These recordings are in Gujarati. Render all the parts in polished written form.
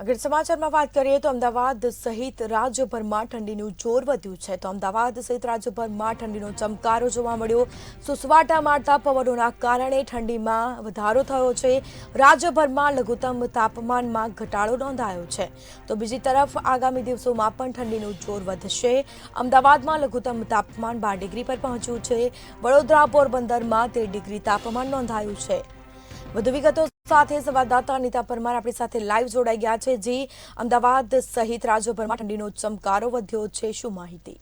अगर समाचाરમાં વાત કરીએ તો અમદાવાદ સહિત રાજ્યભરમાં ઠંડીનું જોર વધ્યું છે તો અમદાવાદ સહિત રાજ્યભરમાં ઠંડીનો ચમકારો જોવા મળ્યો સુસવાટા મારતા પવનોના કારણે ઠંડીમાં વધારો થયો છે રાજ્યભરમાં લઘુત્તમ તાપમાનમાં ઘટાડો નોંધાયો છે તો બીજી તરફ આગામી દિવસોમાં પણ ઠંડીનું જોર વધશે અમદાવાદમાં લઘુત્તમ તાપમાન 12 ડિગ્રી પર પહોંચ્યું છે વડોદરા પોરબંદરમાં 13 ડિગ્રી તાપમાન નોંધાયું છે વધુ વિગતો સાથે સંવાદદાતા અનિતા પરમાર આપણી સાથે લાઈવ જોડાઈ ગયા છે જે અમદાવાદ સહિત રાજ્યભરમાં ઠંડીનો ચમકારો વધ્યો છે શું માહિતી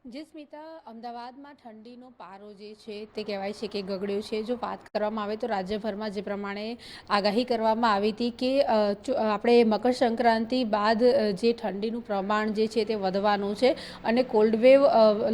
જે સ્મિતા અમદાવાદમાં ઠંડીનો પારો જે છે તે કહેવાય છે કે ગગડ્યો છે જો વાત કરવામાં આવે તો રાજ્યભરમાં જે પ્રમાણે આગાહી કરવામાં આવી હતી કે આપણે મકર સંક્રાંતિ બાદ જે ઠંડીનું પ્રમાણ જે છે તે વધવાનું છે અને કોલ્ડ વેવ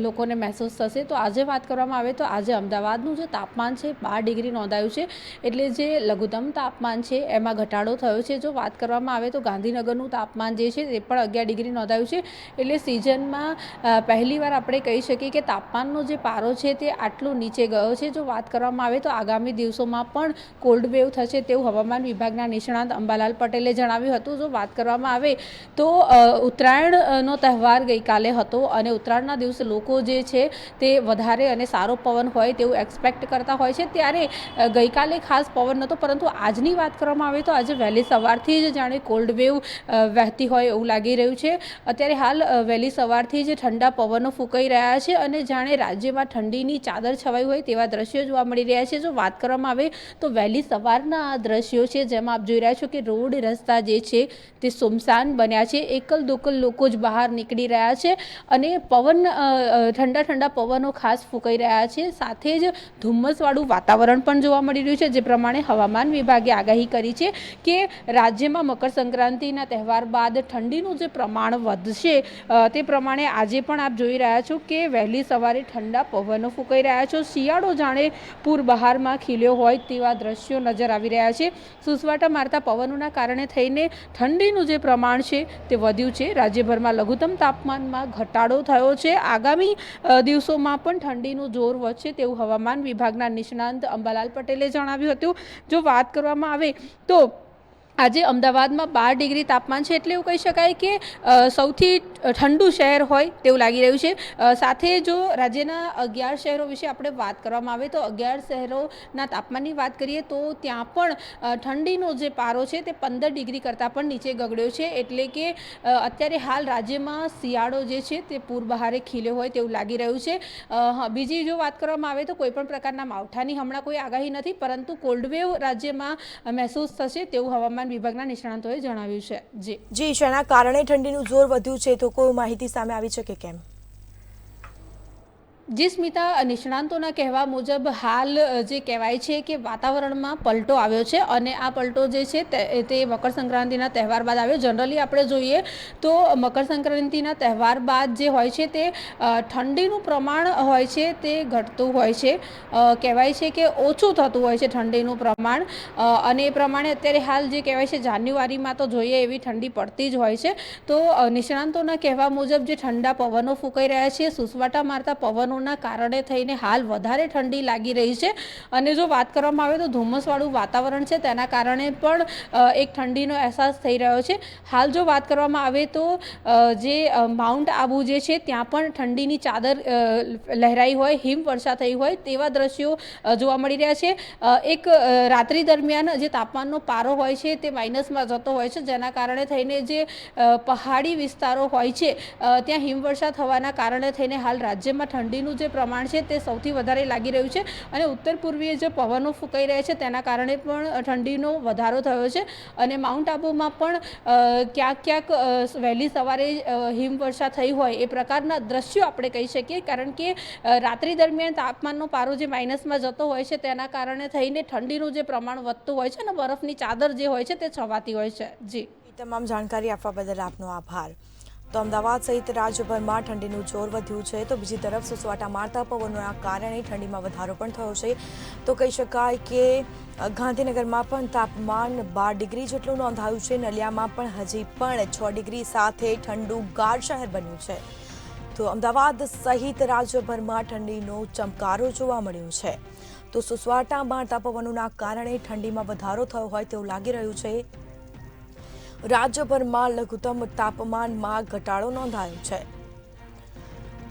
લોકોને મહેસૂસ થશે તો આજે વાત કરવામાં આવે તો આજે અમદાવાદનું જે તાપમાન છે 12 ડિગ્રી નોંધાયું છે એટલે જે લઘુત્તમ તાપમાન છે એમાં ઘટાડો થયો છે જો વાત કરવામાં આવે તો ગાંધીનગરનું તાપમાન જે છે તે પણ 11 ડિગ્રી નોંધાયું છે એટલે સિઝનમાં પહેલીવાર આપણે કહી શકીએ કે તાપમાનનો જે પારો છે તે આટલું નીચે ગયો છે જો વાત કરવામાં આવે તો આગામી દિવસોમાં પણ કોલ્ડ વેવ થશે તેવું હવામાન વિભાગના નિષ્ણાત અંબાલાલ પટેલે જણાવ્યું હતું જો વાત કરવામાં આવે તો ઉત્તરાયણનો તહેવાર ગઈકાલે હતો અને ઉત્તરાયણના દિવસે લોકો જે છે તે વધારે અને સારો પવન હોય તેવું એક્સપેક્ટ કરતા હોય છે ત્યારે ગઈકાલે ખાસ પવન નહોતો પરંતુ આજની વાત કરવામાં આવે તો આજે વહેલી સવારથી જ જાણે કોલ્ડ વેવ વહેતી હોય એવું લાગી રહ્યું છે અત્યારે હાલ વહેલી સવારથી જ ઠંડા પવનો ફૂંકાઈ રહ્યા છે અને જાણે રાજ્યમાં ઠંડીની ચાદર છવાઈ હોય તેવા દ્રશ્યો જોવા મળી રહ્યા છે જો વાત કરવામાં આવે તો વહેલી સવારના આ દ્રશ્યો છે જેમાં આપ જોઈ રહ્યા છો કે રોડ રસ્તા જે છે તે સુમસાન બન્યા છે એકલ દોકલ લોકો જ બહાર નીકળી રહ્યા છે અને પવન ઠંડા ઠંડા પવનો ખાસ ફૂંકાઈ રહ્યા છે સાથે જ ધુમ્મસવાળું વાતાવરણ પણ જોવા મળી રહ્યું છે જે પ્રમાણે હવામાન વિભાગે આગાહી કરી છે કે રાજ્યમાં મકર સંક્રાંતિના તહેવાર બાદ ઠંડીનું જે પ્રમાણ વધશે તે પ્રમાણે આજે પણ આપ જોઈ રહ્યા છો કે વહેલી સવારે ઠંડા પવનો ફૂંકાઈ રહ્યા છો શિયાળો જાણે પૂર બહારમાં ખીલ્યો હોય તેવા દ્રશ્યો નજર આવી રહ્યા છે સુસવાટા મારતા પવનોના કારણે થઈને ઠંડીનું જે પ્રમાણ છે તે વધ્યું છે રાજ્યભરમાં લઘુત્તમ તાપમાનમાં ઘટાડો થયો છે આગામી દિવસોમાં પણ ઠંડીનું જોર વધશે તેવું હવામાન વિભાગના નિષ્ણાંત અંબાલાલ પટેલે જણાવ્યું હતું જો વાત કરવામાં આવે તો આજે અમદાવાદમાં 12 ડિગ્રી તાપમાન છે એટલે એવું કહી શકાય કે સૌથી ઠંડુ શહેર હોય તેવું લાગી રહ્યું છે સાથે જો રાજ્યના 11 શહેરો વિશે આપણે વાત કરવામાં આવે તો 11 શહેરોના તાપમાનની વાત કરીએ તો ત્યાં પણ ઠંડીનો જે પારો છે તે 15 ડિગ્રી કરતાં પણ નીચે ગગડ્યો છે એટલે કે અત્યારે હાલ રાજ્યમાં શિયાળો જે છે તે પૂર બહારે ખીલ્યો હોય તેવું લાગી રહ્યું છે બીજી જો વાત કરવામાં આવે તો કોઈપણ પ્રકારના માવઠાની હમણાં કોઈ આગાહી નથી પરંતુ કોલ્ડ વેવ રાજ્યમાં મહેસૂસ થશે તેવું હવામાન વિભાગના નિષ્ણાતોએ જણાવ્યું છે જી શેના કારણે ઠંડીનું જોર વધ્યું છે તો કોઈ માહિતી સામે આવી છે કે કેમ જી સ્મિતા નિષ્ણાંતોના કહેવા મુજબ હાલ જે કહેવાય છે કે વાતાવરણમાં પલટો આવ્યો છે અને આ પલટો જે છે તે મકર સંક્રાંતિના તહેવાર બાદ આવ્યો જનરલી આપણે જોઈએ તો મકર સંક્રાંતિના તહેવાર બાદ જે હોય છે તે ઠંડીનું પ્રમાણ હોય છે તે ઘટતું હોય છે કહેવાય છે કે ઓછું થતું હોય છે ઠંડીનું પ્રમાણ અને એ પ્રમાણે અત્યારે હાલ જે કહેવાય છે જાન્યુઆરીમાં તો જોઈએ એવી ઠંડી પડતી જ હોય છે તો નિષ્ણાંતોના કહેવા મુજબ જે ઠંડા પવનો ફૂંકાઈ રહ્યા છે સુસવાટા મારતા પવનો કારણે થઈને હાલ વધારે ઠંડી લાગી રહી છે અને જો વાત કરવામાં આવે તો ધુમ્મસવાળું વાતાવરણ છે તેના કારણે પણ એક ઠંડીનો અહેસાસ થઈ રહ્યો છે હાલ જો વાત કરવામાં આવે તો જે માઉન્ટ આબુ જે છે ત્યાં પણ ઠંડીની ચાદર લહેરાઈ હોય હિમવર્ષા થઈ હોય તેવા દ્રશ્યો જોવા મળી રહ્યા છે એક રાત્રિ દરમિયાન જે તાપમાનનો પારો હોય છે તે માઇનસમાં જતો હોય છે જેના કારણે થઈને જે પહાડી વિસ્તારો હોય છે ત્યાં હિમવર્ષા થવાના કારણે થઈને હાલ રાજ્યમાં ઠંડીનું જે પ્રમાણ છે તે સૌથી વધારે લાગી રહ્યું છે અને ઉત્તર પૂર્વીય જે પવનો ફૂંકાઈ રહ્યા છે તેના કારણે પણ ઠંડીનો વધારો થયો છે અને માઉન્ટ આબુમાં પણ ક્યાંક ક્યાંક વહેલી સવારે હિમવર્ષા થઈ હોય એ પ્રકારના દ્રશ્યો આપણે કહી શકીએ કારણ કે રાત્રિ દરમિયાન તાપમાનનો પારો જે માઇનસમાં જતો હોય છે તેના કારણે થઈને ઠંડીનું જે પ્રમાણ વધતું હોય છે અને બરફની ચાદર જે હોય છે તે છવાતી હોય છે જી તમામ જાણકારી આપવા બદલ આપનો આભાર તો અમદાવાદ સહિત રાજ્યભરમાં ઠંડીનું જોર વધ્યું છે તો બીજી તરફ સુસવાટા મારતા પવનોના કારણે ઠંડીમાં વધારો પણ થયો છે તો કહી શકાય કે ગાંધીનગરમાં પણ તાપમાન 12 ડિગ્રી જેટલું નોંધાયું છે નલિયામાં પણ હજી પણ 6 ડિગ્રી સાથે ઠંડુ ગાઢ શહેર બન્યું છે તો અમદાવાદ સહિત રાજ્યભરમાં ઠંડીનો ચમકારો જોવા મળ્યો છે તો સુસવાટા મારતા પવનોના કારણે ઠંડીમાં વધારો થયો હોય તેવું લાગી રહ્યું છે. રાજ્યભરમાં લઘુત્તમ તાપમાનમાં ઘટાડો નોંધાયો છે.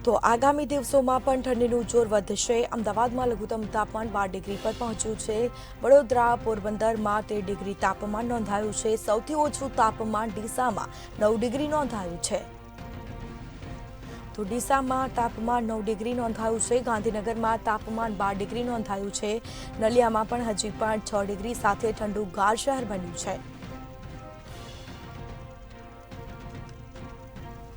તો આગામી દિવસોમાં પણ ઠંડીનું જોર વધશે. અમદાવાદમાં લઘુત્તમ તાપમાન 12 ડિગ્રી પર પહોંચ્યું છે. વડોદરા, પોરબંદરમાં 13 ડિગ્રી તાપમાન નોંધાયું છે. સૌથી ઓછું તાપમાન ડીસામાં 9 ડિગ્રી નોંધાયું છે. તો ડીસામાં તાપમાન 9 ડિગ્રી નોંધાયું છે. ગાંધીનગરમાં તાપમાન 12 ડિગ્રી નોંધાયું છે. નલિયામાં પણ હજી પણ 6 ડિગ્રી સાથે ઠંડુ ગાર શહેર બન્યું છે.